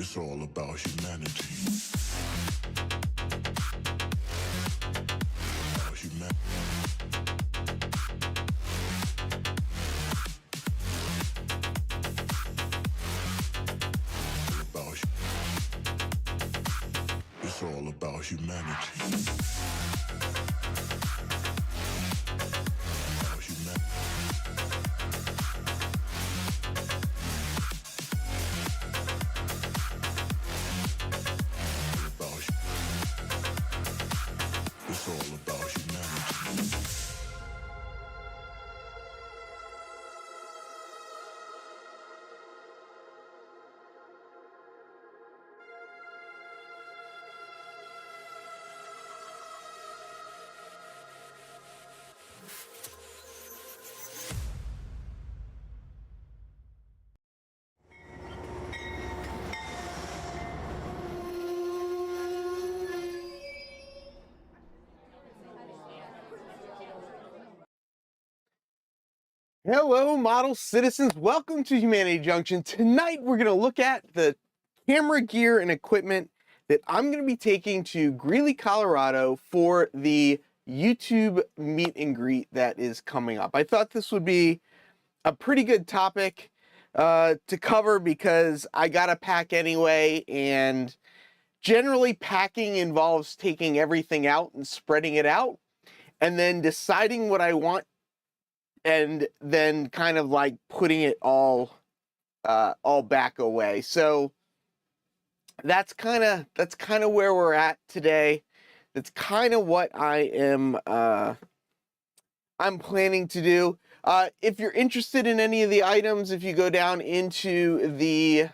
It's all about humanity. About humanity. It's all about humanity. About humanity. It's all about humanity. Hello, model citizens. Welcome to Humanity Junction. Tonight, we're going to look at the camera gear and equipment that I'm going to be taking to Greeley, Colorado for the YouTube meet and greet that is coming up. I thought this would be a pretty good topic to cover because I got to pack anyway, and generally packing involves taking everything out and spreading it out and then deciding what I want and then kind of like putting it all back away. So that's kind of where we're at today. That's kind of what I'm planning to do. If you're interested in any of the items, if you go down into the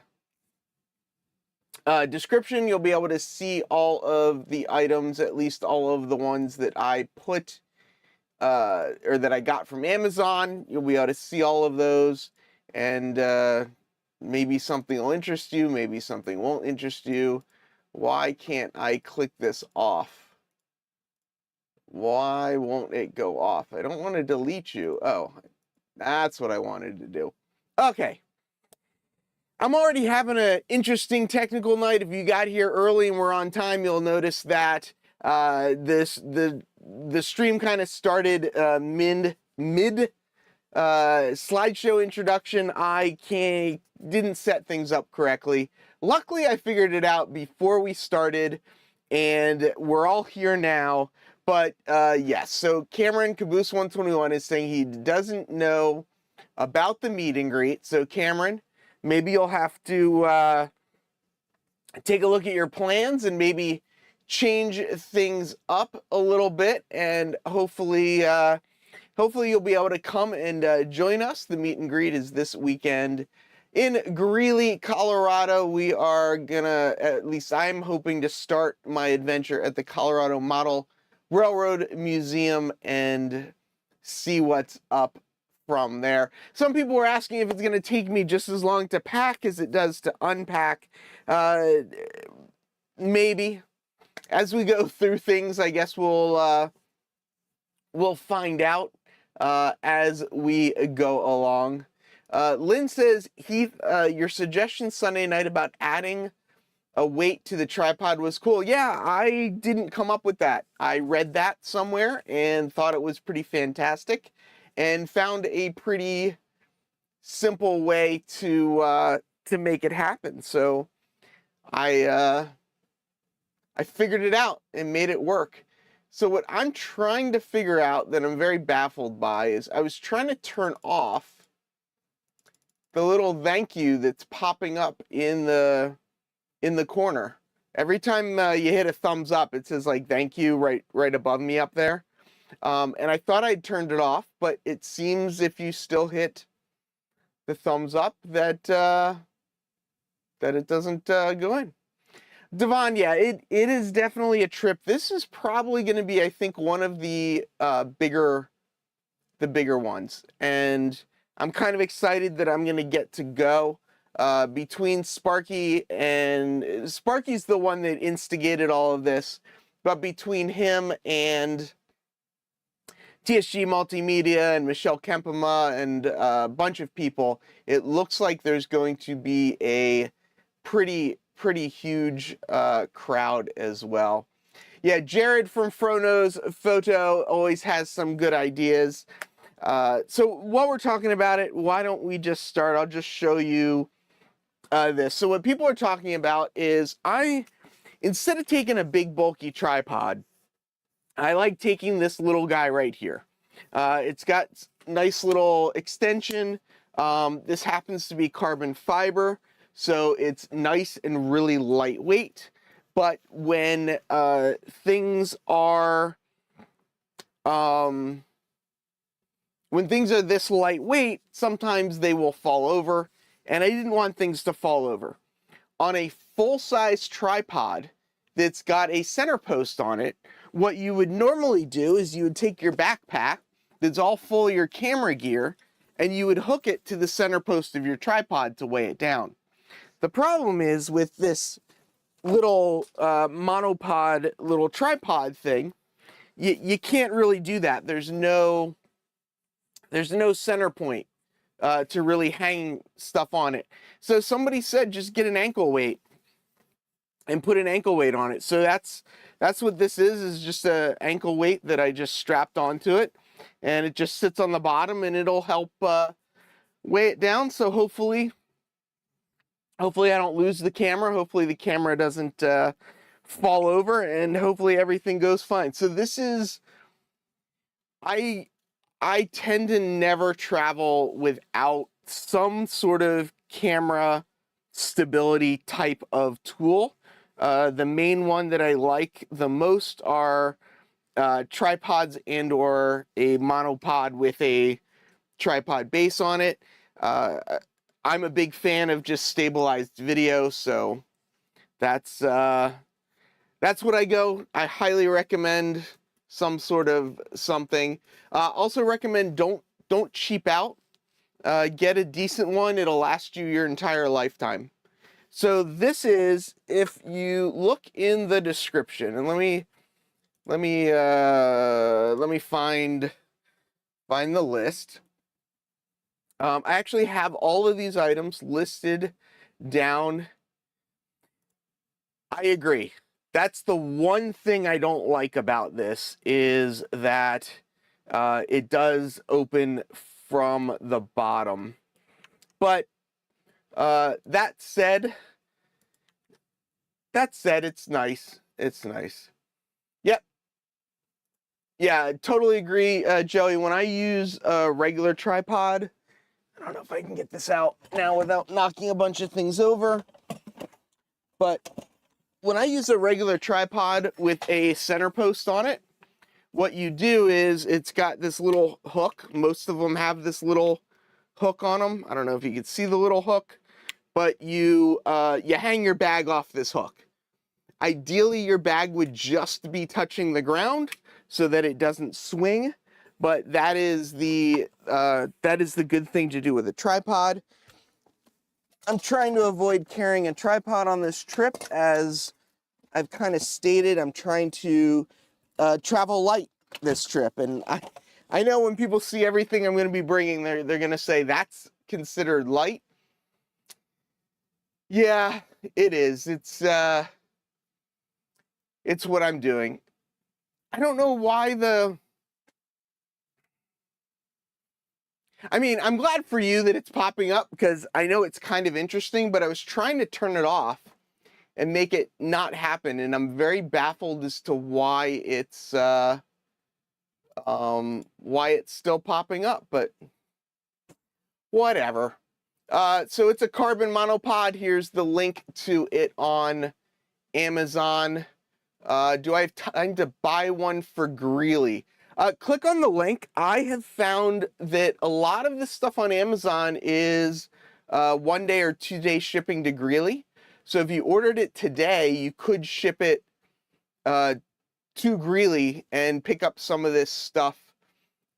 description, you'll be able to see all of the items, at least all of the ones that I put or that I got from Amazon. You'll be able to see all of those, and maybe something will interest you, maybe something won't interest you. Why can't I click this off? Why won't it go off? I don't want to delete you. Oh, that's what I wanted to do. Okay. I'm already having an interesting technical night. If you got here early and we're on time, you'll notice that the stream kind of started mid slideshow introduction. I didn't set things up correctly. Luckily, I figured it out before we started, and we're all here now. But yes, so Cameron Caboose 121 is saying he doesn't know about the meet and greet. So Cameron, maybe you'll have to take a look at your plans and maybe change things up a little bit, and hopefully you'll be able to come and join us. The meet and greet is this weekend in Greeley, Colorado. We are gonna, at least I'm hoping to start my adventure at the Colorado Model Railroad Museum and see what's up from there. Some people were asking if it's going to take me just as long to pack as it does to unpack. Maybe. As we go through things, I guess we'll find out as we go along. Lynn says, Heath, your suggestion Sunday night about adding a weight to the tripod was cool. Yeah, I didn't come up with that. I read that somewhere and thought it was pretty fantastic, and found a pretty simple way to make it happen. So I figured it out and made it work. So what I'm trying to figure out that I'm very baffled by is I was trying to turn off the little thank you that's popping up in the corner. Every time you hit a thumbs up, it says like thank you right above me up there. And I thought I'd turned it off, but it seems if you still hit the thumbs up that it doesn't go in. Devon, yeah, it is definitely a trip. This is probably going to be, I think, one of the bigger ones, and I'm kind of excited that I'm going to get to go. Between Sparky, and Sparky's the one that instigated all of this, but between him and TSG Multimedia and Michelle Kempema and a bunch of people, it looks like there's going to be a pretty pretty huge crowd as well. Yeah, Jared from Frono's Photo always has some good ideas. So while we're talking about it, why don't we just start? I'll just show you this. So what people are talking about is instead of taking a big bulky tripod, I like taking this little guy right here. It's got nice little extension. This happens to be carbon fiber, so it's nice and really lightweight. But when things are this lightweight, sometimes they will fall over, and I didn't want things to fall over. On a full-size tripod that's got a center post on it, what you would normally do is you would take your backpack that's all full of your camera gear, and you would hook it to the center post of your tripod to weigh it down. The problem is with this little monopod, little tripod thing, you can't really do that. There's no center point to really hang stuff on it. So somebody said just get an ankle weight and put an ankle weight on it. So that's what this is just an ankle weight that I just strapped onto it, and it just sits on the bottom, and it'll help weigh it down. So hopefully I don't lose the camera. Hopefully the camera doesn't fall over, and hopefully everything goes fine. So this is, I tend to never travel without some sort of camera stability type of tool. The main one that I like the most are tripods and or a monopod with a tripod base on it. I'm a big fan of just stabilized video, so that's what I go. I highly recommend some sort of something. Also recommend don't cheap out. Get a decent one. It'll last you your entire lifetime. So this is, if you look in the description, and let me find the list. I actually have all of these items listed down. I agree. That's the one thing I don't like about this, is that it does open from the bottom. But that said, it's nice. It's nice. Yep. Yeah, totally agree, Joey. When I use a regular tripod, I don't know if I can get this out now without knocking a bunch of things over, but when I use a regular tripod with a center post on it, what you do is it's got this little hook. Most of them have this little hook on them. I don't know if you can see the little hook, but you hang your bag off this hook. Ideally, your bag would just be touching the ground so that it doesn't swing, but that is the good thing to do with a tripod. I'm trying to avoid carrying a tripod on this trip, as I've kind of stated. I'm trying to travel light this trip, and I know when people see everything I'm going to be bringing, they're going to say that's considered light. Yeah, it is. It's what I'm doing. I don't know why I mean, I'm glad for you that it's popping up, because I know it's kind of interesting, but I was trying to turn it off and make it not happen, and I'm very baffled as to why it's still popping up, but whatever. So it's a carbon monopod. Here's the link to it on Amazon. Do I have time to buy one for Greeley? Click on the link. I have found that a lot of this stuff on Amazon is 1 day or 2 day shipping to Greeley. So if you ordered it today, you could ship it to Greeley and pick up some of this stuff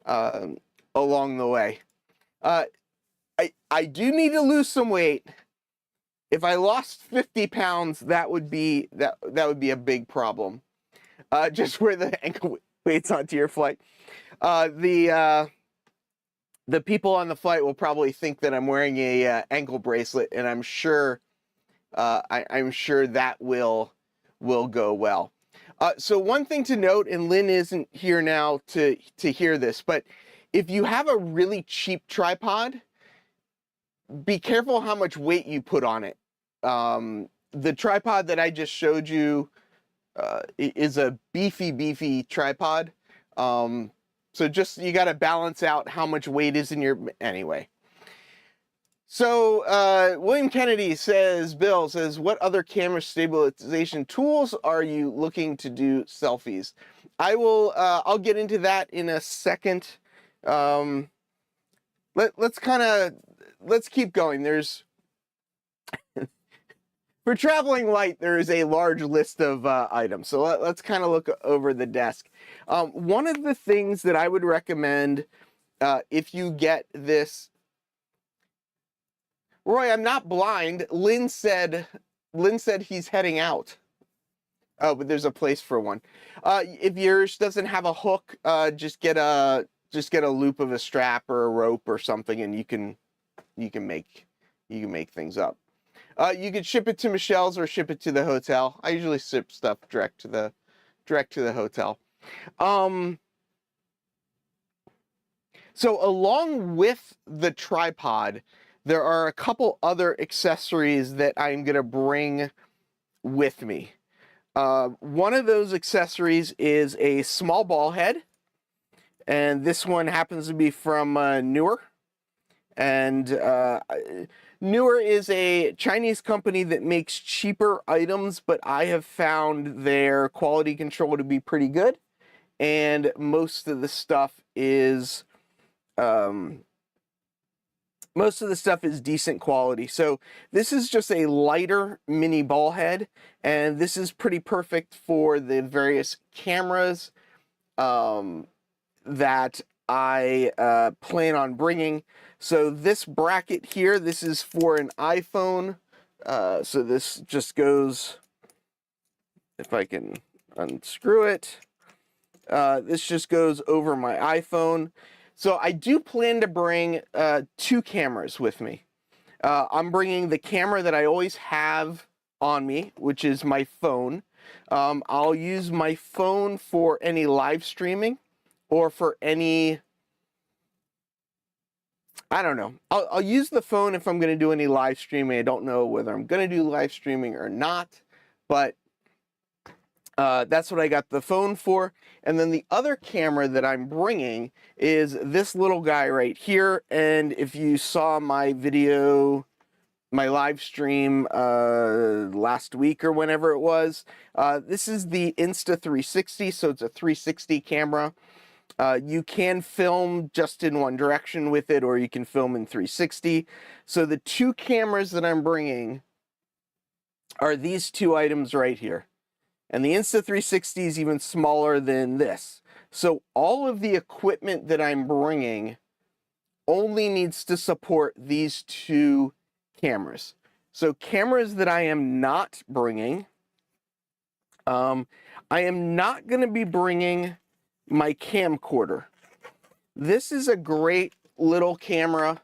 along the way. I do need to lose some weight. If I lost 50 pounds, that would be a big problem. Just wear the ankle weights onto your flight. The people on the flight will probably think that I'm wearing a ankle bracelet, and I'm sure I'm sure that will go well. So one thing to note, and Lynn isn't here now to hear this, but if you have a really cheap tripod, be careful how much weight you put on it. The tripod that I just showed you is a beefy tripod. So just, you got to balance out how much weight is in your, anyway. So William Kennedy says, Bill says, what other camera stabilization tools are you looking to do selfies? I'll get into that in a second. Let's keep going. For traveling light, there is a large list of items. So let's kind of look over the desk. One of the things that I would recommend if you get this, Roy, I'm not blind. Lynn said he's heading out. Oh, but there's a place for one. If yours doesn't have a hook, just get a loop of a strap or a rope or something, and you can make things up. You could ship it to Michelle's or ship it to the hotel. I usually ship stuff direct to the hotel. So along with the tripod, there are a couple other accessories that I'm gonna bring with me. One of those accessories is a small ball head, and this one happens to be from Newer. And Newer is a Chinese company that makes cheaper items, but I have found their quality control to be pretty good, and most of the stuff is decent quality. So this is just a lighter mini ball head, and this is pretty perfect for the various cameras that I plan on bringing. So this bracket here, this is for an iPhone. So this just goes, if I can unscrew it, this just goes over my iPhone. So I do plan to bring 2 cameras with me. I'm bringing the camera that I always have on me, which is my phone. I'll use my phone for any live streaming or for any, I don't know. I'll use the phone if I'm going to do any live streaming. I don't know whether I'm going to do live streaming or not, but that's what I got the phone for. And then the other camera that I'm bringing is this little guy right here. And if you saw my video, my live stream last week or whenever it was, this is the Insta360. So it's a 360 camera. You can film just in one direction with it, or you can film in 360. So the 2 cameras that I'm bringing are these 2 items right here. And the Insta360 is even smaller than this. So all of the equipment that I'm bringing only needs to support these 2 cameras. So cameras that I am not bringing, I am not going to be bringing my camcorder. This is a great little camera.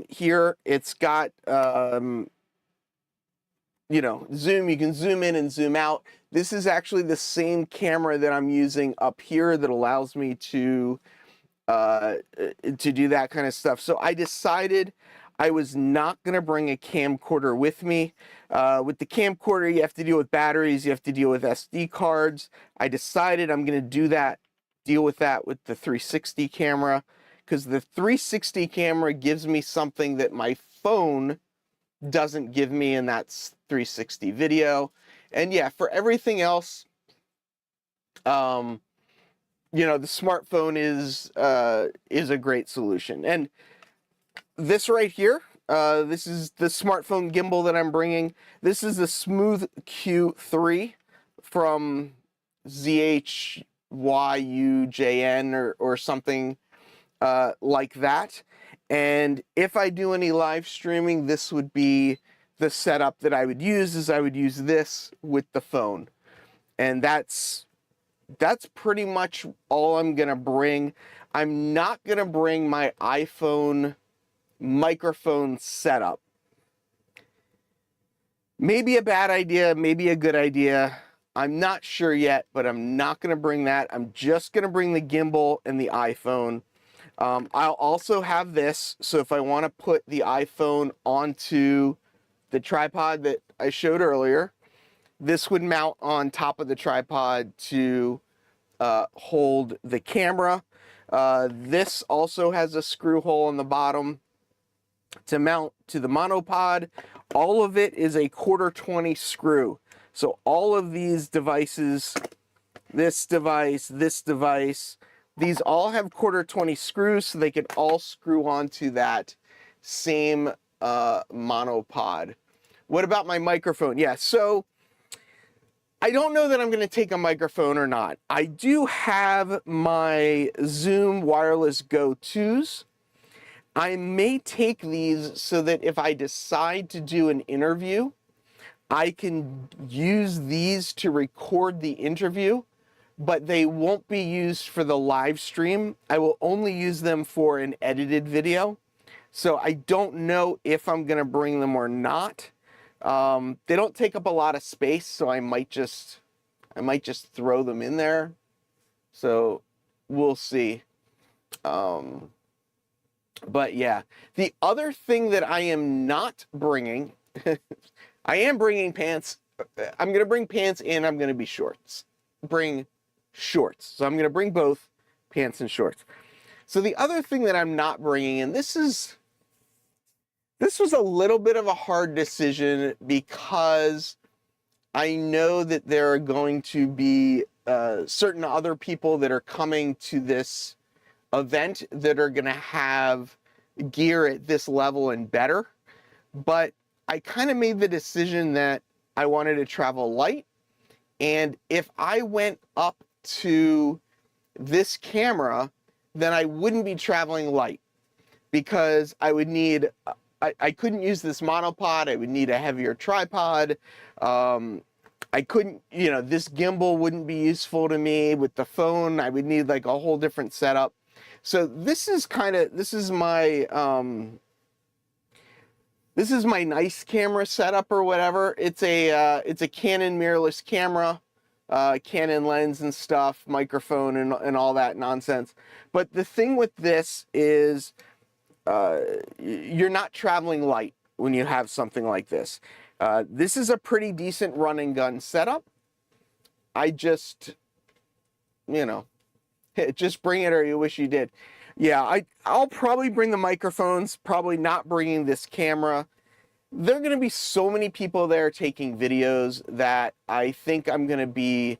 Here it's got zoom. You can zoom in and zoom out. This is actually the same camera that I'm using up here that allows me to do that kind of stuff. So I decided I was not going to bring a camcorder with me. With the camcorder, you have to deal with batteries, you have to deal with SD cards. I decided I'm going to deal with that with the 360 camera, because the 360 camera gives me something that my phone doesn't give me, and that's 360 video. And yeah, for everything else, the smartphone is a great solution. And this right here, this is the smartphone gimbal that I'm bringing. This is the Smooth Q3 from ZHYUJN or something like that. And if I do any live streaming, this would be the setup that I would use. Is I would use this with the phone. And that's pretty much all I'm going to bring. I'm not going to bring my iPhone microphone setup. Maybe a bad idea, maybe a good idea. I'm not sure yet, but I'm not going to bring that. I'm just going to bring the gimbal and the iPhone. I'll also have this, so if I want to put the iPhone onto the tripod that I showed earlier, this would mount on top of the tripod to hold the camera. This also has a screw hole in the bottom to mount to the monopod. All of it is a 1/4 screw. So all of these devices, this device, these all have 1/4 screws, so they can all screw onto that same monopod. What about my microphone? Yeah, so I don't know that I'm going to take a microphone or not. I do have my Zoom Wireless Go 2s. I may take these so that if I decide to do an interview, I can use these to record the interview, but they won't be used for the live stream. I will only use them for an edited video. So I don't know if I'm going to bring them or not. They don't take up a lot of space, so I might just throw them in there. So we'll see. But yeah, the other thing that I am not bringing, I am bringing pants. I'm going to bring pants and I'm going to be bring shorts. So I'm going to bring both pants and shorts. So the other thing that I'm not bringing, and this was a little bit of a hard decision because I know that there are going to be certain other people that are coming to this event that are going to have gear at this level and better. But I kind of made the decision that I wanted to travel light. And if I went up to this camera, then I wouldn't be traveling light because I would need, I couldn't use this monopod. I would need a heavier tripod. I couldn't, this gimbal wouldn't be useful to me with the phone. I would need like a whole different setup. So this is my nice camera setup or whatever. It's a Canon mirrorless camera, Canon lens and stuff, microphone and all that nonsense. But the thing with this is you're not traveling light when you have something like this. This is a pretty decent run and gun setup. I just, just bring it or you wish you did. Yeah, I'll probably bring the microphones, probably not bringing this camera. There are going to be so many people there taking videos that I think I'm going to be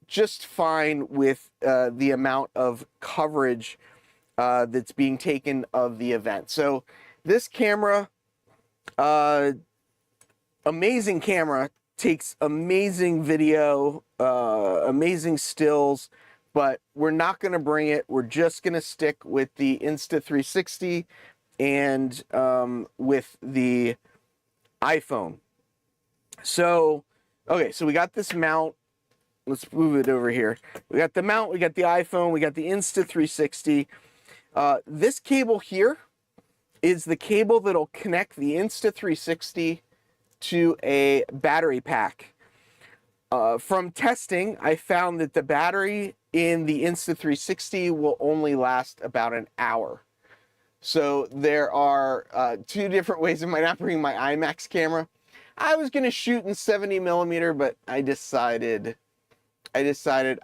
just fine with the amount of coverage that's being taken of the event. So this camera, amazing camera, takes amazing video, amazing stills, but we're not going to bring it. We're just going to stick with the Insta360 and with the iPhone. So, okay, so we got this mount. Let's move it over here. We got the mount, we got the iPhone, we got the Insta360. This cable here is the cable that'll connect the Insta360 to a battery pack. From testing, I found that the battery in the Insta360 will only last about an hour. So there are two different ways. I might not bring my IMAX camera. I was going to shoot in 70mm, but I decided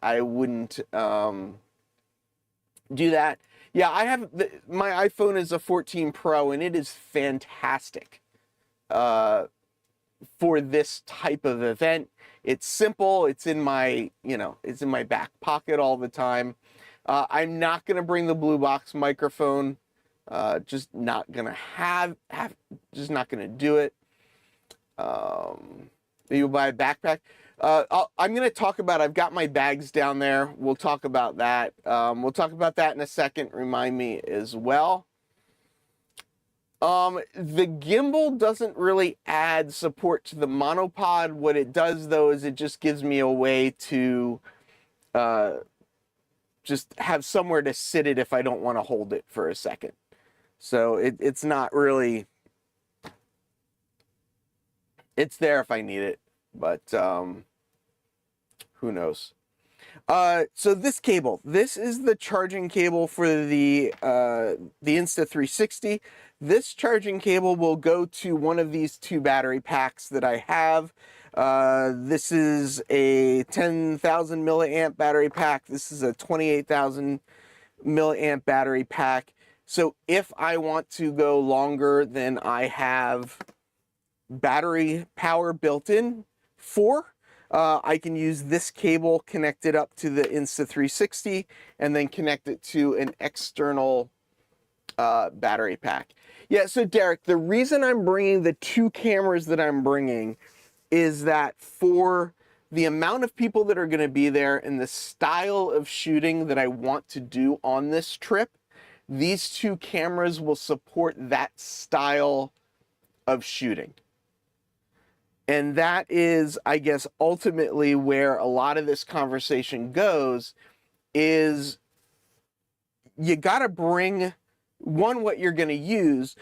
I wouldn't do that. Yeah, I have my iPhone is a 14 Pro, and it is fantastic for this type of event. It's simple. It's in my, it's in my back pocket all the time. I'm not going to bring the Blue Box microphone. Just not going to just not going to do it. You'll buy a backpack. I'm going to talk about, I've got my bags down there. We'll talk about that. We'll talk about that in a second. Remind me as well. The gimbal doesn't really add support to the monopod. What it does, though, is it just gives me a way to just have somewhere to sit it if I don't want to hold it for a second. So it's not really... It's there if I need it, but who knows? So this cable, this is the charging cable for the Insta360. This charging cable will go to one of these two battery packs that I have. This is a 10,000 milliamp battery pack. This is a 28,000 milliamp battery pack. So if I want to go longer than I have battery power built in for, I can use this cable connected up to the Insta360 and then connect it to an external battery pack. Yeah, so Derek, the reason I'm bringing the two cameras that I'm bringing is that for the amount of people that are going to be there and the style of shooting that I want to do on this trip, these two cameras will support that style of shooting. And that is, I guess, ultimately where a lot of this conversation goes, is you got to bring, one, what you're going to use,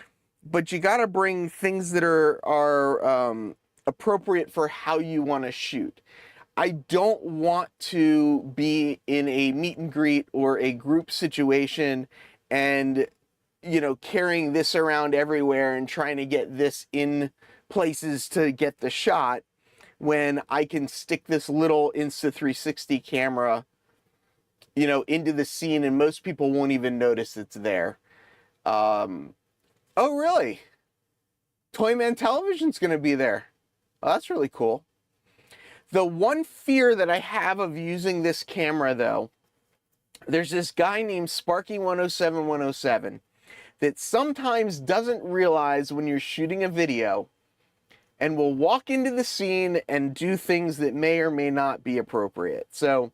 but you got to bring things that are appropriate for how you want to shoot. I don't want to be in a meet and greet or a group situation and, you know, carrying this around everywhere and trying to get this in places to get the shot when I can stick this little Insta360 camera, you know, into the scene and most people won't even notice it's there. Oh, really? Toyman Television's going to be there. Oh, that's really cool. The one fear that I have of using this camera, though, there's this guy named Sparky107107 that sometimes doesn't realize when you're shooting a video and will walk into the scene and do things that may or may not be appropriate. So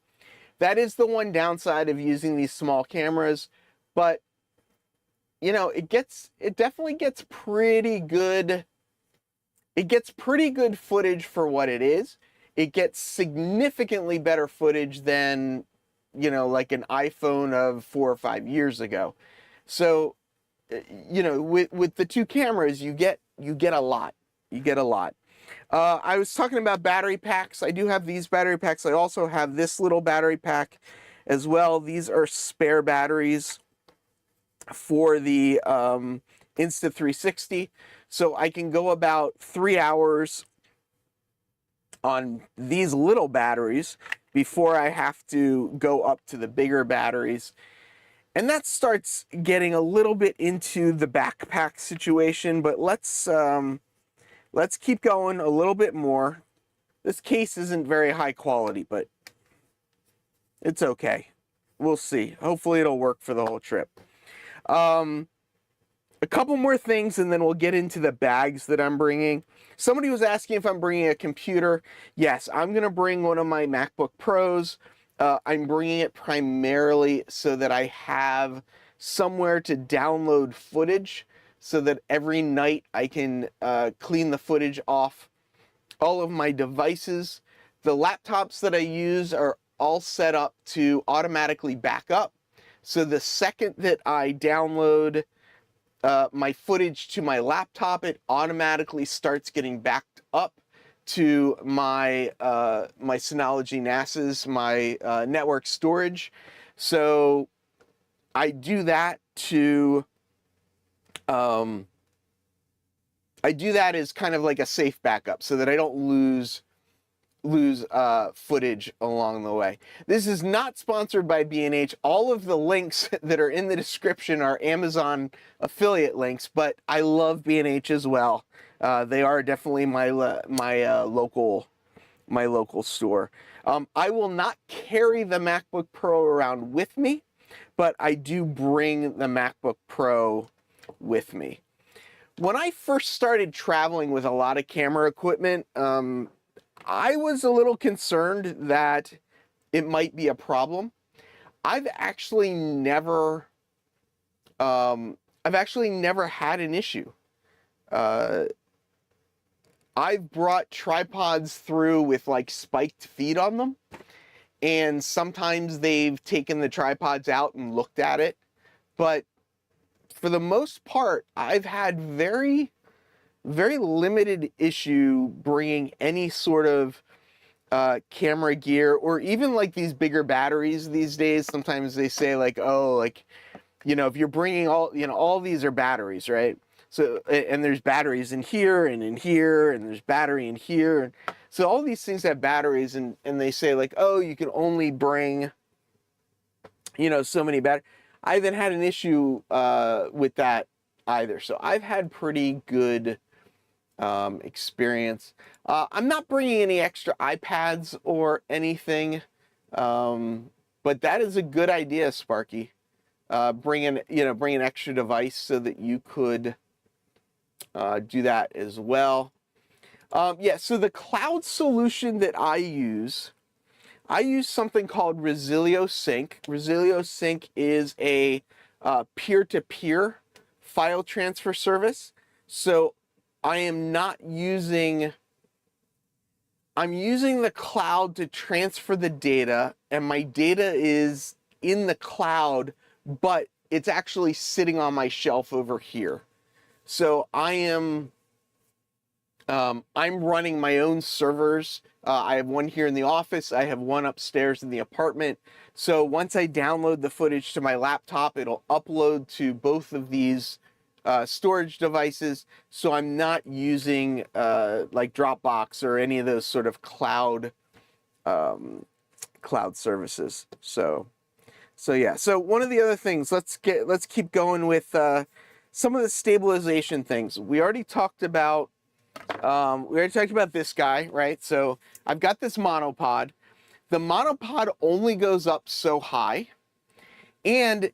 that is the one downside of using these small cameras, but you know, it definitely gets pretty good. It gets pretty good footage for what it is. It gets significantly better footage than, you know, like an iPhone of 4 or 5 years ago. So, you know, with the two cameras, you get a lot. You get a lot. I was talking about battery packs. I do have these battery packs. I also have this little battery pack as well. These are spare batteries for the Insta360. So I can go about 3 hours on these little batteries before I have to go up to the bigger batteries. And that starts getting a little bit into the backpack situation, but let's keep going a little bit more. This case isn't very high quality, but it's okay. We'll see. Hopefully it'll work for the whole trip. A couple more things and then we'll get into the bags that I'm bringing. Somebody was asking if I'm bringing a computer. Yes, I'm going to bring one of my MacBook Pros. I'm bringing it primarily so that I have somewhere to download footage so that every night I can clean the footage off all of my devices. The laptops that I use are all set up to automatically back up. So the second that I download my footage to my laptop, it automatically starts getting backed up to my my Synology NAS's, my network storage. So I do that to I do that as kind of like a safe backup so that I don't lose footage along the way. This is not sponsored by B&H. All of the links that are in the description are Amazon affiliate links, but I love B&H as well. They are definitely my local store. I will not carry the MacBook Pro around with me, but I do bring the MacBook Pro with me. When I first started traveling with a lot of camera equipment, I was a little concerned that it might be a problem. I've actually never had an issue. I've brought tripods through with like spiked feet on them, and sometimes they've taken the tripods out and looked at it, but for the most part, I've had very, very limited issue bringing any sort of camera gear, or even like these bigger batteries these days. Sometimes they say like, oh, like, you know, if you're bringing all, you know, all these are batteries, right? So, and there's batteries in here and in here, and there's battery in here. And so all these things have batteries, and they say like, oh, you can only bring, you know, so many batteries. I haven't had an issue with that either. So I've had pretty good experience. I'm not bringing any extra iPads or anything, but that is a good idea, Sparky. Bring an extra device so that you could do that as well. Yeah, so the cloud solution that I use something called Resilio Sync. Resilio Sync is a peer-to-peer file transfer service. So I'm using the cloud to transfer the data, and my data is in the cloud, but it's actually sitting on my shelf over here. So I'm running my own servers. I have one here in the office. I have one upstairs in the apartment. So once I download the footage to my laptop, it'll upload to both of these storage devices. So I'm not using like Dropbox or any of those sort of cloud services. So yeah. So one of the other things, let's keep going with some of the stabilization things. We already talked about this guy, right? So I've got this monopod. The monopod only goes up so high, and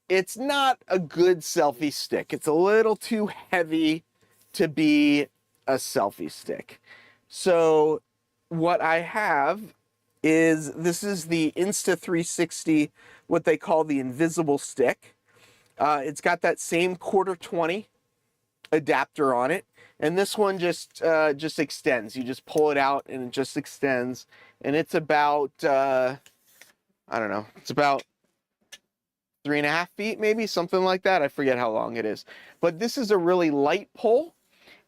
it's not a good selfie stick. It's a little too heavy to be a selfie stick. So what I have is, this is the Insta360, what they call the invisible stick. It's got that same 1/4-20 adapter on it, and this one just extends. You just pull it out and it just extends, and it's about I don't know, it's about 3.5 feet, maybe, something like that. I forget how long it is, but this is a really light pole,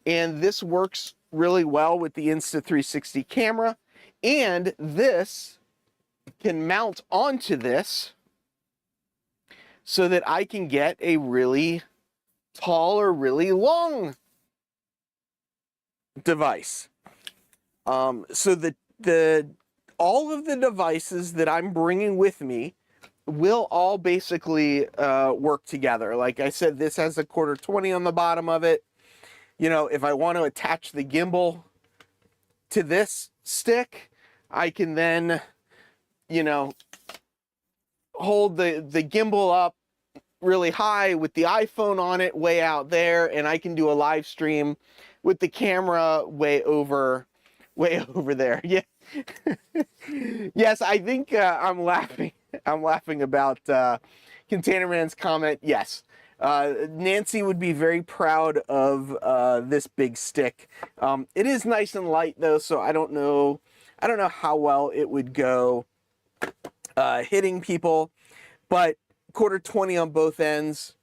and this works really well with the Insta360 camera, and this can mount onto this so that I can get a really tall or really long device. So all of the devices that I'm bringing with me will all basically work together. Like I said, this has a 1/4-20 on the bottom of it. You know, if I want to attach the gimbal to this stick, I can then, you know, hold the gimbal up really high with the iPhone on it way out there, and I can do a live stream with the camera way over there. Yeah. Yes, I think I'm laughing about Containerman's comment. Yes. Nancy would be very proud of this big stick. It is nice and light though, so I don't know how well it would go hitting people, but 1/4-20 on both ends.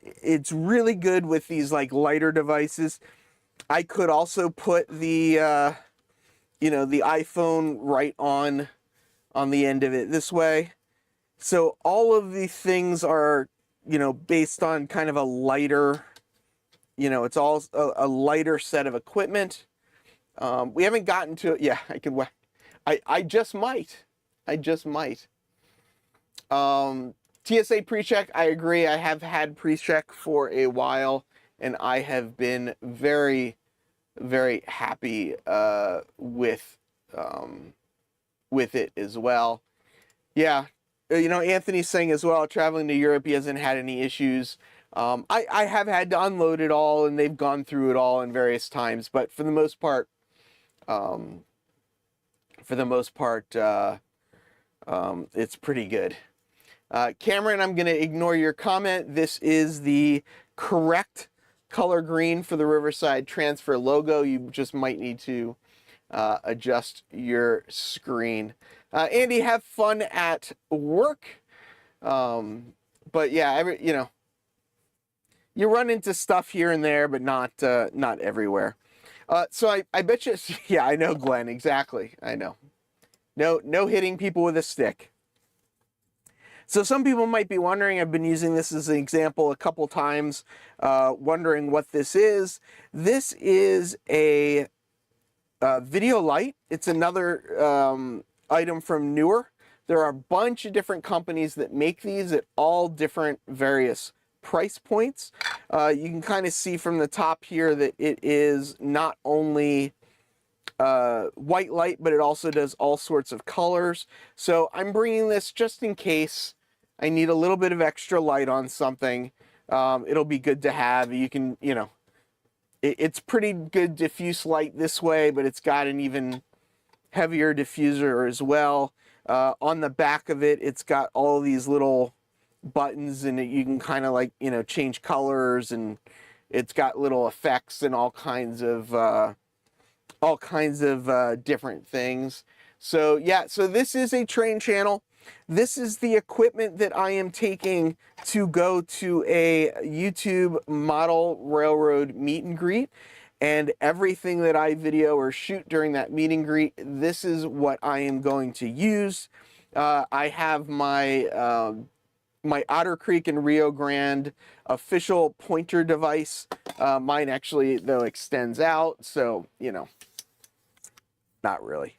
It's really good with these like lighter devices. I could also put the the iPhone right on the end of it this way. So all of these things are, based on kind of a lighter, it's all a lighter set of equipment. We haven't gotten to it. Yeah, I just might. TSA pre-check, I agree. I have had pre-check for a while, and I have been very, very happy with it as well. Yeah, Anthony's saying as well, traveling to Europe, he hasn't had any issues. I have had to unload it all, and they've gone through it all in various times, but for the most part, it's pretty good. Cameron, I'm going to ignore your comment. This is the correct color green for the Riverside Transfer logo. You just might need to adjust your screen. Andy, have fun at work. But yeah, you run into stuff here and there, but not everywhere. So I bet you, yeah, I know, Glenn, exactly. I know. No hitting people with a stick. So some people might be wondering, I've been using this as an example a couple times, wondering what this is. This is a video light. It's another item from Newer. There are a bunch of different companies that make these at all different various price points. You can kind of see from the top here that it is not only white light, but it also does all sorts of colors. So I'm bringing this just in case I need a little bit of extra light on something. It'll be good to have. You can, you know, it's pretty good diffuse light this way, but it's got an even heavier diffuser as well. On the back of it, it's got all these little buttons, and you can kind of, like, you know, change colors, and it's got little effects and all kinds of different things. So yeah, so this is a train channel. This is the equipment that I am taking to go to a YouTube model railroad meet and greet. And everything that I video or shoot during that meet and greet, this is what I am going to use. I have my my Otter Creek and Rio Grande official pointer device. Mine actually, though, extends out, so, you know, not really.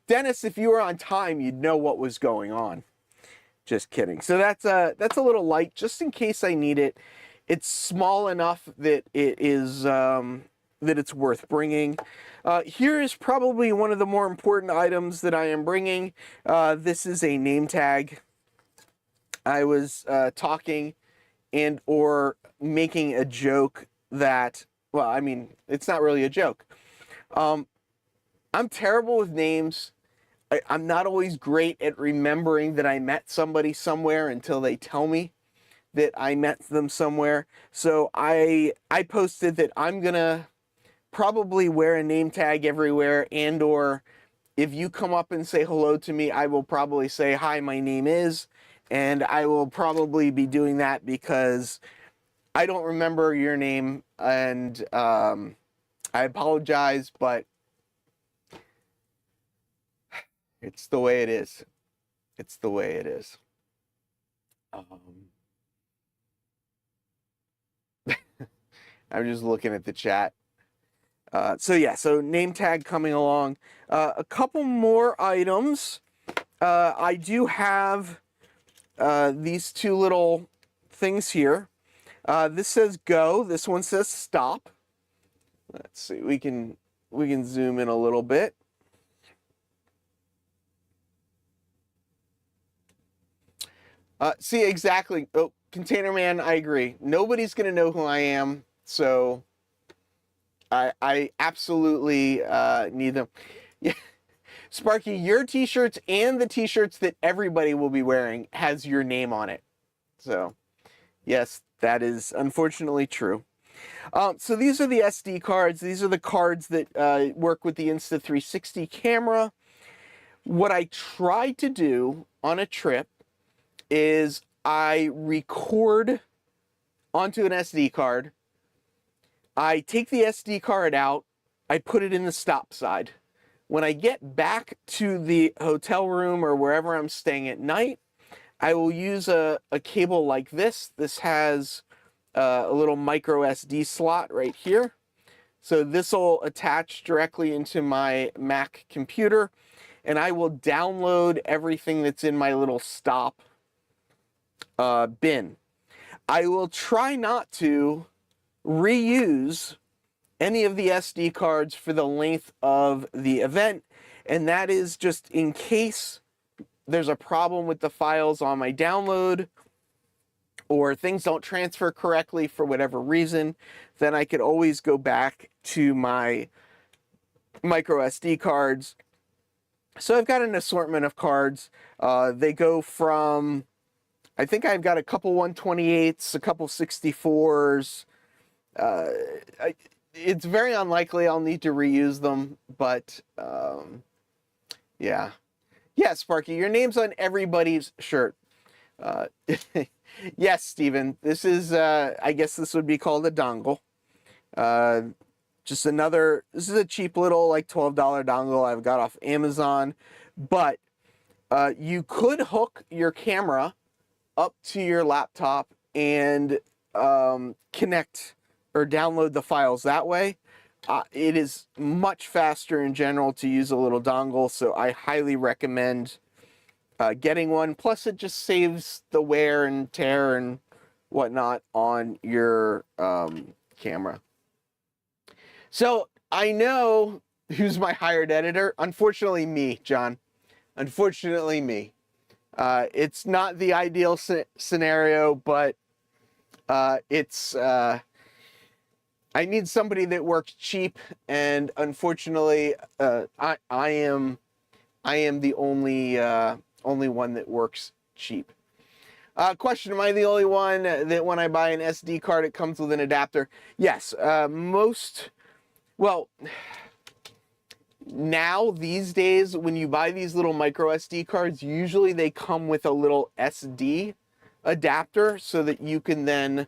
Dennis, if you were on time, you'd know what was going on. Just kidding. So that's a little light, just in case I need it. It's small enough that it is that it's worth bringing. Here is probably one of the more important items that I am bringing. This is a name tag. I was talking and or making a joke that, well, I mean, it's not really a joke. I'm terrible with names. I'm not always great at remembering that I met somebody somewhere until they tell me that I met them somewhere. So I posted that I'm gonna probably wear a name tag everywhere, and or if you come up and say hello to me, I will probably say, hi, my name is, and I will probably be doing that because I don't remember your name, and I apologize, but it's the way it is. It's the way it is. I'm just looking at the chat. So yeah, so name tag coming along. A couple more items. I do have these two little things here. This says go. This one says stop. Let's see. We can zoom in a little bit. See, exactly. Oh, Container Man, I agree. Nobody's going to know who I am, so I absolutely need them. Yeah. Sparky, your t-shirts and the t-shirts that everybody will be wearing has your name on it. So, yes, that is unfortunately true. So these are the SD cards. These are the cards that work with the Insta360 camera. What I try to do on a trip is I record onto an SD card. I take the SD card out. I put it in the stop side. When I get back to the hotel room or wherever I'm staying at night, I will use a cable like this. This has a little micro SD slot right here. So this will attach directly into my Mac computer, and I will download everything that's in my little stop bin. I will try not to reuse any of the SD cards for the length of the event, and that is just in case there's a problem with the files on my download or things don't transfer correctly for whatever reason, then I could always go back to my micro SD cards. So I've got an assortment of cards. They go from, I think I've got a couple 128s, a couple 64s. It's very unlikely I'll need to reuse them, but yeah. Yeah, Sparky, your name's on everybody's shirt. Yes, Stephen. This is, I guess this would be called a dongle. Just another, this is a cheap little like $12 dongle I've got off Amazon. But you could hook your camera up to your laptop and connect or download the files that way. It is much faster in general to use a little dongle, so I highly recommend getting one. Plus, it just saves the wear and tear and whatnot on your camera. So I know who's my hired editor. Unfortunately, me, John. Unfortunately, me. It's not the ideal scenario, but it's I need somebody that works cheap, and unfortunately, I am the only one that works cheap. Question: am I the only one that when I buy an SD card, it comes with an adapter? Yes. Well, now these days, when you buy these little micro SD cards, usually they come with a little SD adapter so that you can then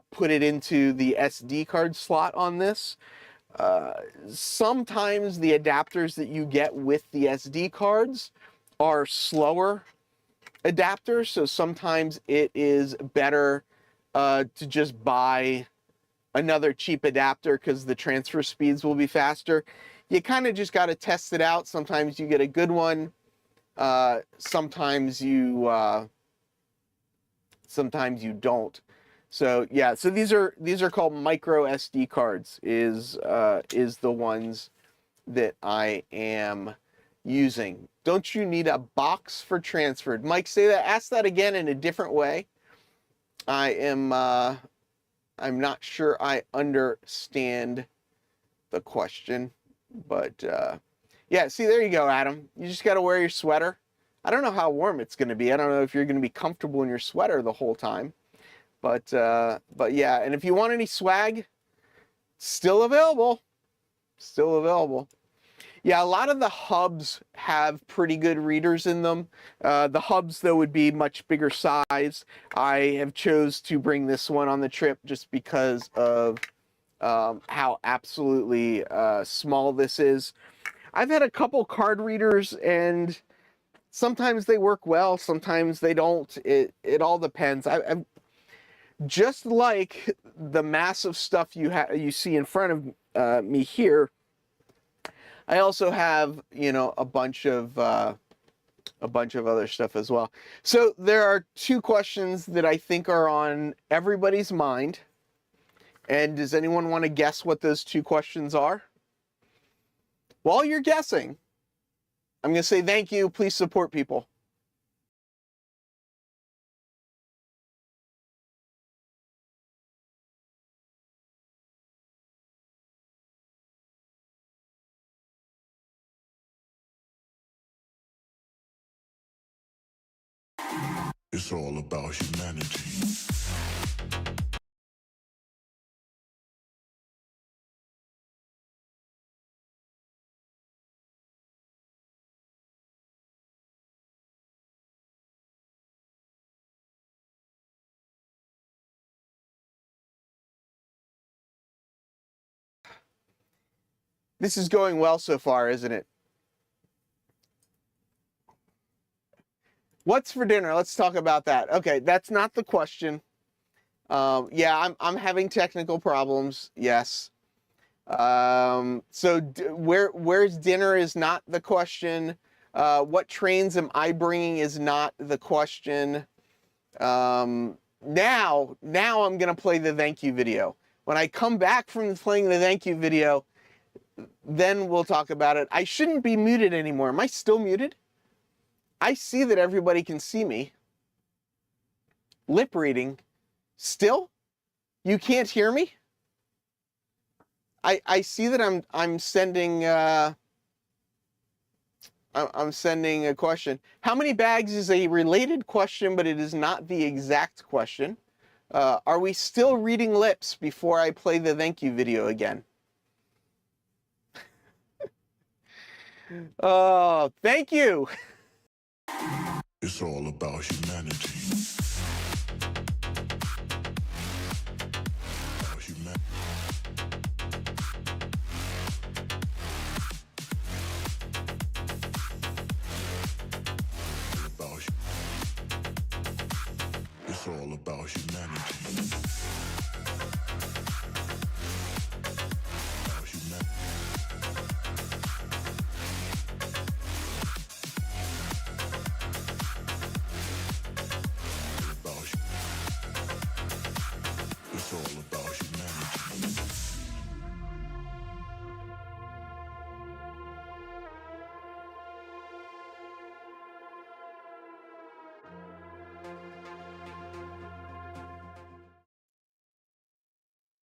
put it into the SD card slot on this. Sometimes the adapters that you get with the SD cards are slower adapters, so sometimes it is better to just buy another cheap adapter because the transfer speeds will be faster. You kind of just got to test it out. Sometimes you get a good one. Sometimes you don't. So yeah, so these are called micro SD cards. Is the ones that I am using. Don't you need a box for transferred? Mike, say that. Ask that again in a different way. I'm not sure I understand the question, but yeah. See, there you go, Adam. You just got to wear your sweater. I don't know how warm it's going to be. I don't know if you're going to be comfortable in your sweater the whole time. But yeah, and if you want any swag, still available. Still available. Yeah, a lot of the hubs have pretty good readers in them. The hubs, though, would be much bigger size. I have chose to bring this one on the trip just because of how absolutely small this is. I've had a couple card readers, and sometimes they work well, sometimes they don't. It all depends. I'm just like the massive stuff you see in front of me here. I also have, you know, a bunch of other stuff as well. So there are two questions that I think are on everybody's mind. And does anyone want to guess what those two questions are? While you're guessing, I'm going to say thank you. Please support people. It's all about humanity. This is going well so far, isn't it? What's for dinner? Let's talk about that. Okay, that's not the question. Yeah, I'm having technical problems. Yes. So where's dinner is not the question. What trains am I bringing is not the question. Now I'm gonna play the thank you video. When I come back from playing the thank you video, then we'll talk about it. I shouldn't be muted anymore. Am I still muted? I see that everybody can see me. Lip reading. Still? You can't hear me? I see that I'm sending I'm sending a question. How many bags is a related question, but it is not the exact question. Are we still reading lips before I play the thank you video again? Oh, thank you. It's all about humanity. It's all about humanity. It's all about humanity.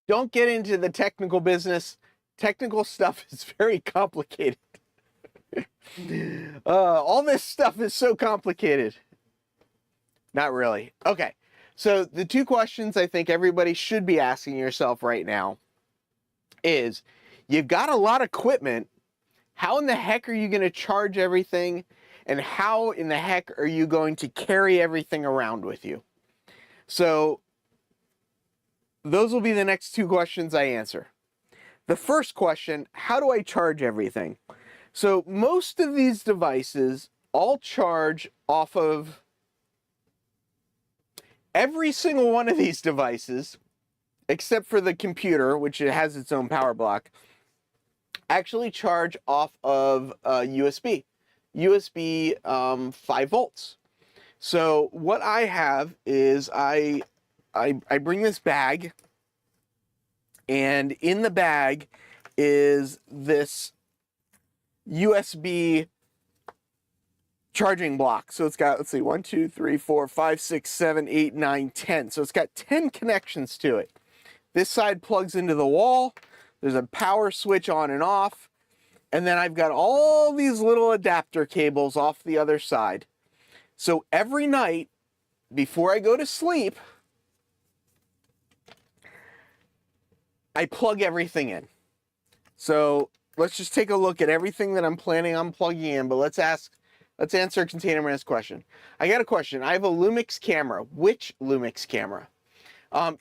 Don't get into the technical business. Technical stuff is very complicated. All this stuff is so complicated. Not really. Okay, so the two questions I think everybody should be asking yourself right now is, you've got a lot of equipment. How in the heck are you going to charge everything? And how in the heck are you going to carry everything around with you? So those will be the next two questions I answer. The first question, how do I charge everything? So most of these devices all charge off of, every single one of these devices, except for the computer, which it has its own power block, actually charge off of USB 5 volts. So what I have is I bring this bag, and in the bag is this USB charging block. So it's got, let's see, 1, 2, 3, 4, 5, 6, 7, 8, 9, 10. So it's got 10 connections to it. This side plugs into the wall. There's a power switch on and off. And then I've got all these little adapter cables off the other side. So every night before I go to sleep, I plug everything in. So let's just take a look at everything that I'm planning on plugging in, but let's answer Container Man's question. I got a question. I have a Lumix camera. Which Lumix camera?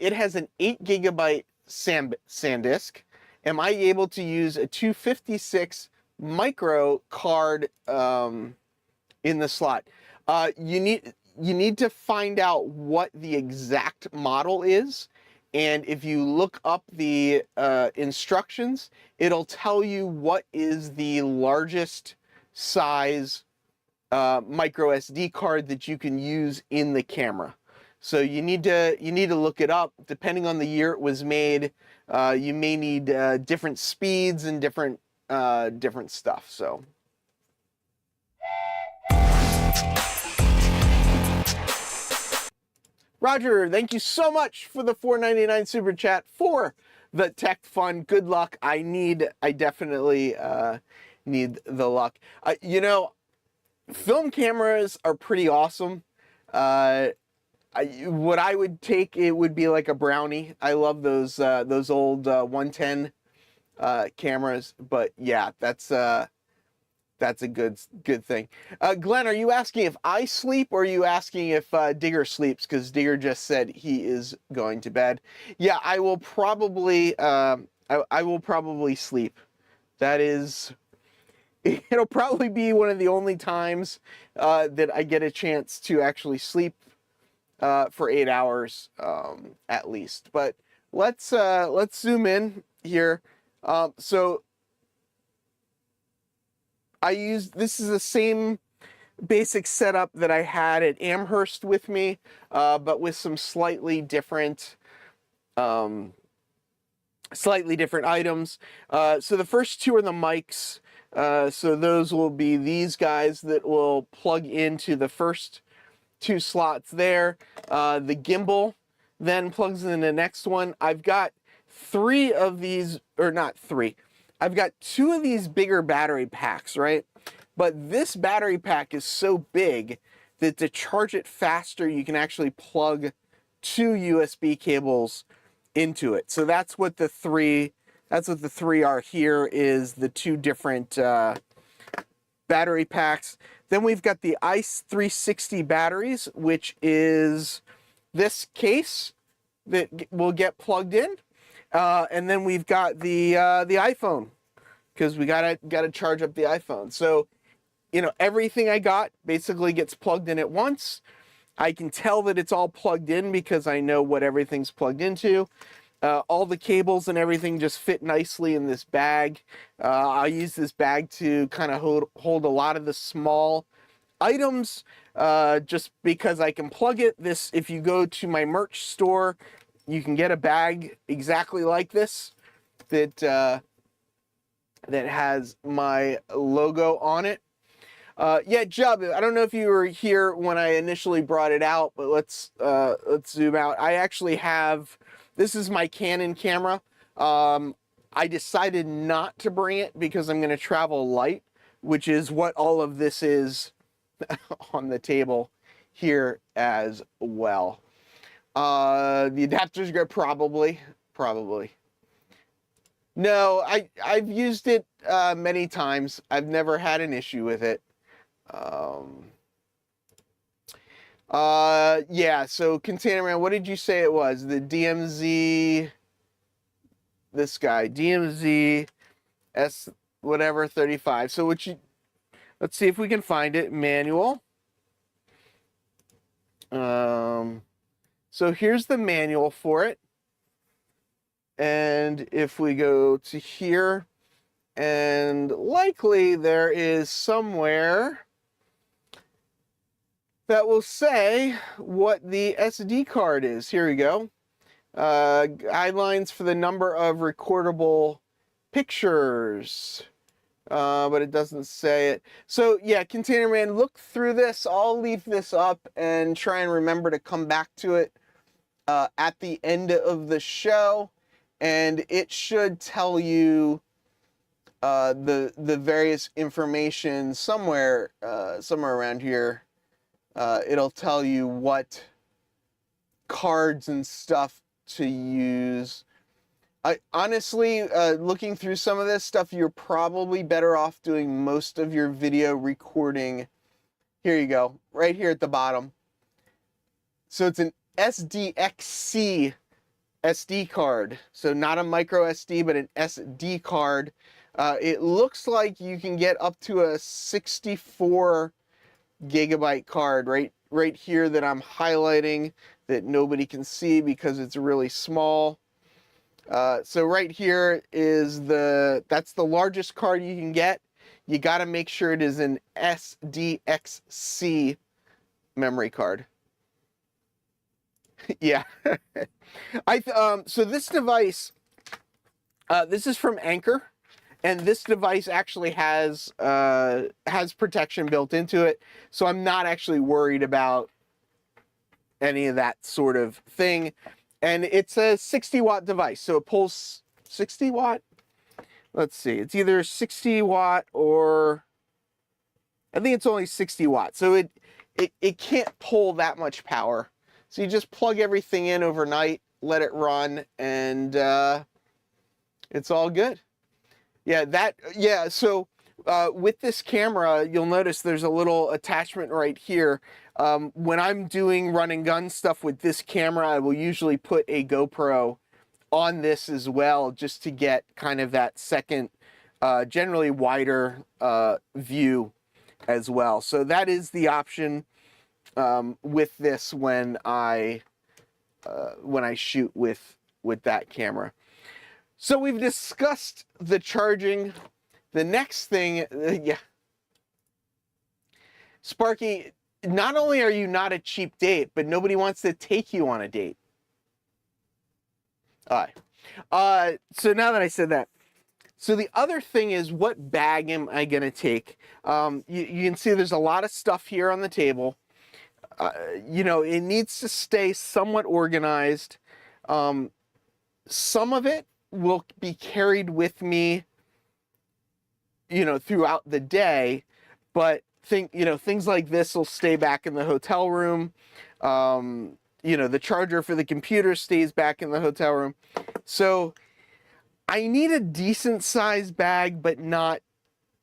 It has an 8 gigabyte SanDisk. Am I able to use a 256 micro card in the slot? You need to find out what the exact model is, and if you look up the instructions, it'll tell you what is the largest size micro SD card that you can use in the camera. So you need to look it up. Depending on the year it was made, you may need different speeds and different stuff. So. Roger, thank you so much for the $4.99 super chat for the tech fund. Good luck. I definitely need the luck. You know, film cameras are pretty awesome. What I would take, it would be like a Brownie. I love those old 110 cameras. But yeah, that's a good thing. Glenn, are you asking if I sleep, or are you asking if Digger sleeps? Because Digger just said he is going to bed. Yeah, I will probably I will probably sleep. That is, it'll probably be one of the only times that I get a chance to actually sleep for 8 hours at least. But let's zoom in here. So this is the same basic setup that I had at Amherst with me, but with some slightly different items. So the first two are the mics. So those will be these guys that will plug into the first two slots there. The gimbal then plugs in the next one. I've got three of these, or not three. I've got two of these bigger battery packs, right? But this battery pack is so big that to charge it faster, you can actually plug two USB cables into it. So that's what the three are here, is the two different battery packs. Then we've got the ICE 360 batteries, which is this case that will get plugged in. And then we've got the iPhone, because we gotta charge up the iPhone. So, you know, everything I got basically gets plugged in at once. I can tell that it's all plugged in because I know what everything's plugged into. All the cables and everything just fit nicely in this bag. I use this bag to kind of hold a lot of the small items, just because I can plug it. This, if you go to my merch store, you can get a bag exactly like this that that has my logo on it. Yeah, Jub, I don't know if you were here when I initially brought it out, but let's zoom out. I actually have, this is my Canon camera. I decided not to bring it because I'm going to travel light, which is what all of this is on the table here as well. The adapter's good, probably. No, I've used it many times. I've never had an issue with it. Yeah, so Container Man, what did you say it was? The DMZ, this guy, DMZ S whatever 35. So what you, let's see if we can find it, manual. So here's the manual for it. And if we go to here, and likely there is somewhere that will say what the SD card is. Here we go. Guidelines for the number of recordable pictures. But it doesn't say it. So yeah, Container Man, look through this. I'll leave this up and try and remember to come back to it at the end of the show. And it should tell you the various information somewhere around here. It'll tell you what cards and stuff to use. Honestly, looking through some of this stuff, you're probably better off doing most of your video recording. Here you go, right here at the bottom. So it's an SDXC SD card. So not a micro SD, but an SD card. It looks like you can get up to a 64 gigabyte card right here that I'm highlighting that nobody can see because it's really small. So right here is that's the largest card you can get. You got to make sure it is an SDXC memory card. Yeah. So this device, this is from Anker, and this device actually has protection built into it, so I'm not actually worried about any of that sort of thing. And it's a 60-watt device, so it pulls 60 watt. Let's see, it's either 60 watt or I think it's only 60 watts. So it can't pull that much power. So you just plug everything in overnight, let it run, and it's all good. Yeah, so with this camera, you'll notice there's a little attachment right here. When I'm doing run and gun stuff with this camera, I will usually put a GoPro on this as well, just to get kind of that second, generally wider view as well. So that is the option with this when I shoot with that camera. So we've discussed the charging. The next thing, yeah, Sparky, not only are you not a cheap date, but nobody wants to take you on a date. All right. So now that I said that, so the other thing is, what bag am I going to take? You can see there's a lot of stuff here on the table. You know, it needs to stay somewhat organized. Some of it will be carried with me, you know, throughout the day, but things like this will stay back in the hotel room. You know, the charger for the computer stays back in the hotel room. So I need a decent sized bag, but not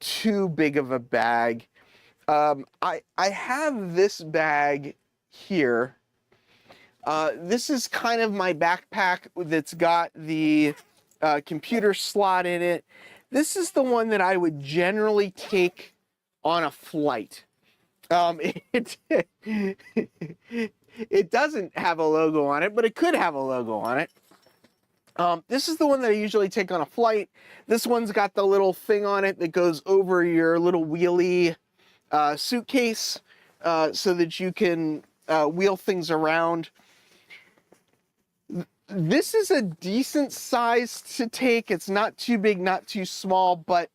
too big of a bag. I have this bag here. This is kind of my backpack that's got the computer slot in it. This is the one that I would generally take on a flight. It it doesn't have a logo on it, but it could have a logo on it. This is the one that I usually take on a flight. This one's got the little thing on it that goes over your little wheelie suitcase so that you can wheel things around. This is a decent size to take. It's not too big, not too small, but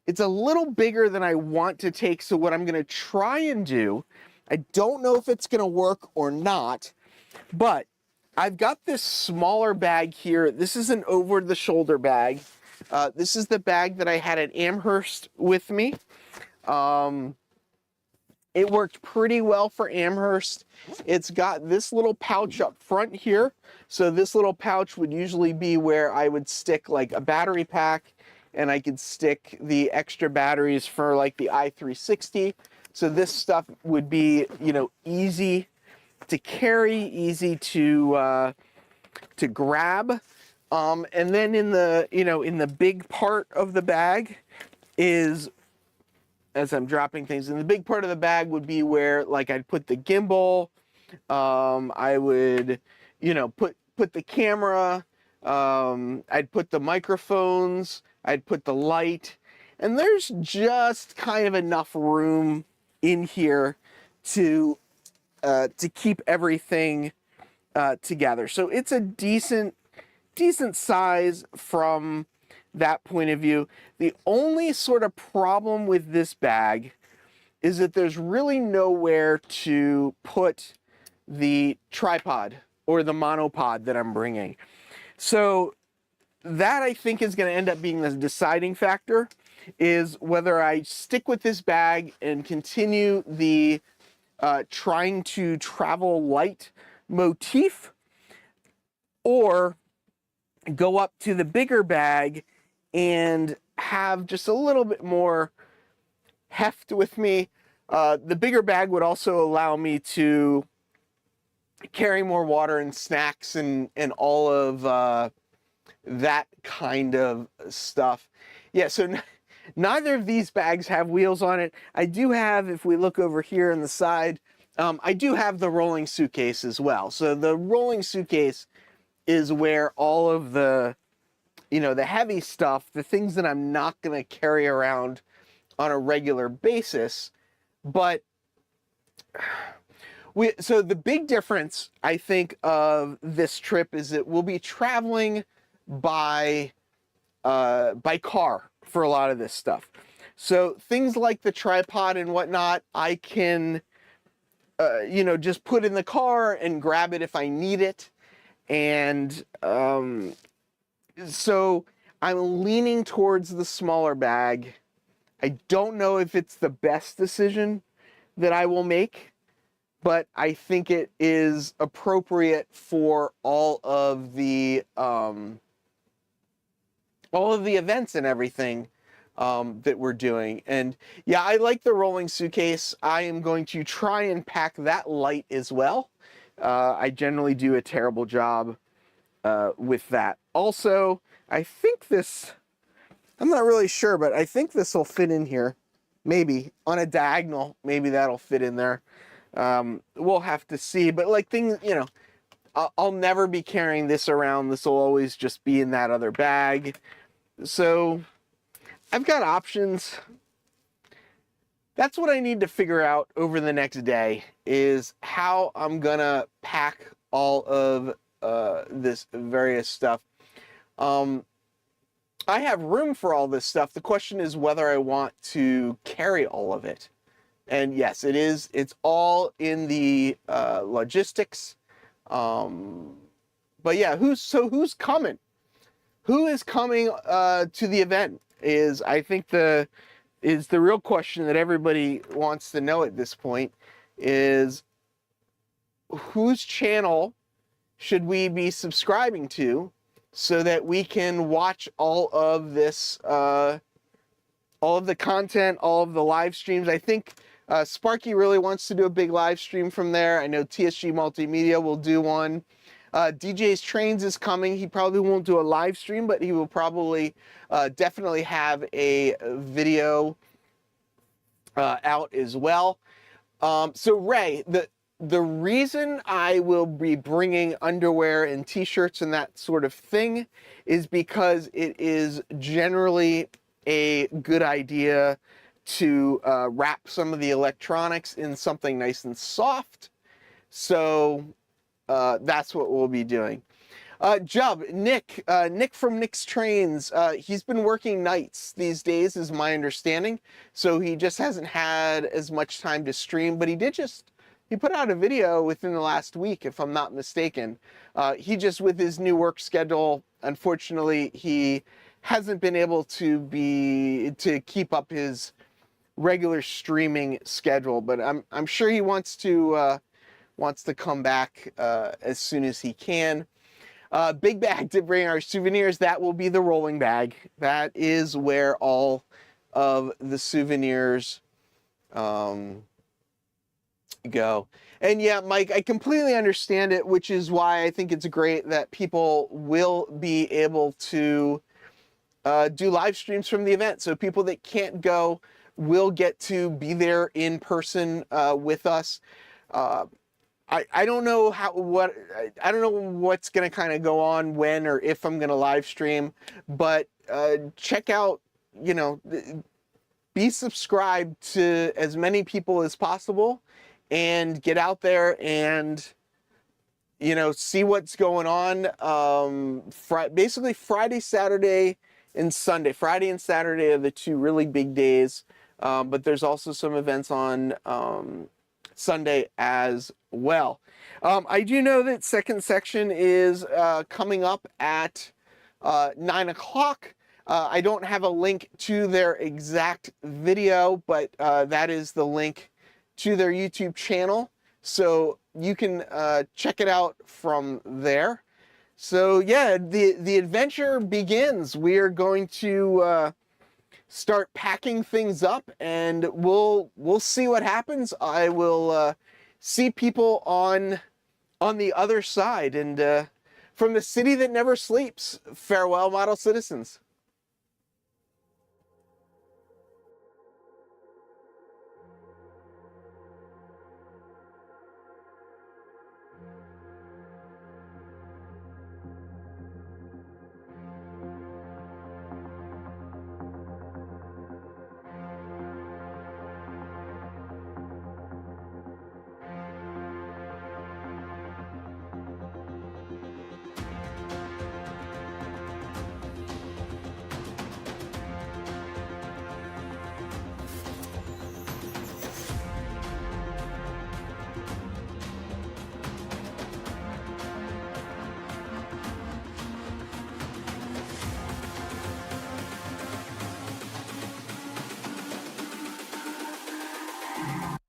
it's a little bigger than I want to take. So what I'm going to try and do, I don't know if it's going to work or not, but I've got this smaller bag here. This is an over-the-shoulder bag. This is the bag that I had at Amherst with me. It worked pretty well for Amherst. It's got this little pouch up front here. So this little pouch would usually be where I would stick like a battery pack, and I could stick the extra batteries for like the i360. So this stuff would be, you know, easy to carry, easy to grab. And then in the, you know, in the big part of the bag is, as I'm dropping things, in the big part of the bag would be where like I'd put the gimbal, I would, you know, put the camera, I'd put the microphones, I'd put the light, and there's just kind of enough room in here to keep everything together. So it's a decent size from that point of view. The only sort of problem with this bag is that there's really nowhere to put the tripod or the monopod that I'm bringing. So that I think is going to end up being the deciding factor, is whether I stick with this bag and continue the trying to travel light motif, or go up to the bigger bag and have just a little bit more heft with me. The bigger bag would also allow me to carry more water and snacks and all of that kind of stuff. Yeah, so neither of these bags have wheels on it. I do have, if we look over here on the side, I do have the rolling suitcase as well. So the rolling suitcase is where all of the, you know, the heavy stuff, the things that I'm not going to carry around on a regular basis. But so the big difference, I think, of this trip is that we'll be traveling by car for a lot of this stuff. So things like the tripod and whatnot, I can, you know, just put in the car and grab it if I need it. And so I'm leaning towards the smaller bag. I don't know if it's the best decision that I will make, but I think it is appropriate for all of the events and everything that we're doing. And yeah, I like the rolling suitcase. I am going to try and pack that light as well. I generally do a terrible job with that. Also, I think this, I'm not really sure, but I think this will fit in here. Maybe on a diagonal, maybe that'll fit in there. We'll have to see. But like things, you know, I'll never be carrying this around. This will always just be in that other bag. So I've got options. That's what I need to figure out over the next day, is how I'm gonna pack all of this various stuff. I have room for all this stuff. The question is whether I want to carry all of it. And yes, it is. It's all in the logistics. But yeah, who's coming? Who is coming to the event is, I think, the real question that everybody wants to know at this point, is whose channel should we be subscribing to so that we can watch all of this, all of the content, all of the live streams. I think Sparky really wants to do a big live stream from there. I know TSG Multimedia will do one. DJ's Trains is coming. He probably won't do a live stream, but he will probably definitely have a video out as well. So Ray, the reason I will be bringing underwear and t-shirts and that sort of thing is because it is generally a good idea to wrap some of the electronics in something nice and soft. So that's what we'll be doing. Jub, Nick from Nick's Trains, he's been working nights these days is my understanding, so he just hasn't had as much time to stream, but he put out a video within the last week, if I'm not mistaken. He just, with his new work schedule, unfortunately, he hasn't been able to keep up his regular streaming schedule, but I'm sure he wants to come back as soon as he can. Big bag to bring our souvenirs. That will be the rolling bag. That is where all of the souvenirs go. And yeah, Mike, I completely understand it, which is why I think it's great that people will be able to do live streams from the event. So people that can't go will get to be there in person with us. I don't know I don't know what's going to kind of go on when or if I'm going to live stream, but check out, be subscribed to as many people as possible and get out there and, see what's going on. Basically Friday, Saturday, and Sunday. Friday and Saturday are the two really big days, but there's also some events on Sunday as well. I do know that second section is coming up at 9 o'clock. I don't have a link to their exact video, but that is the link to their YouTube channel. So you can check it out from there. So yeah, the adventure begins. We are going to start packing things up, and we'll see what happens. I will see people on the other side, and from the city that never sleeps. Farewell, model citizens.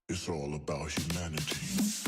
It's all about humanity.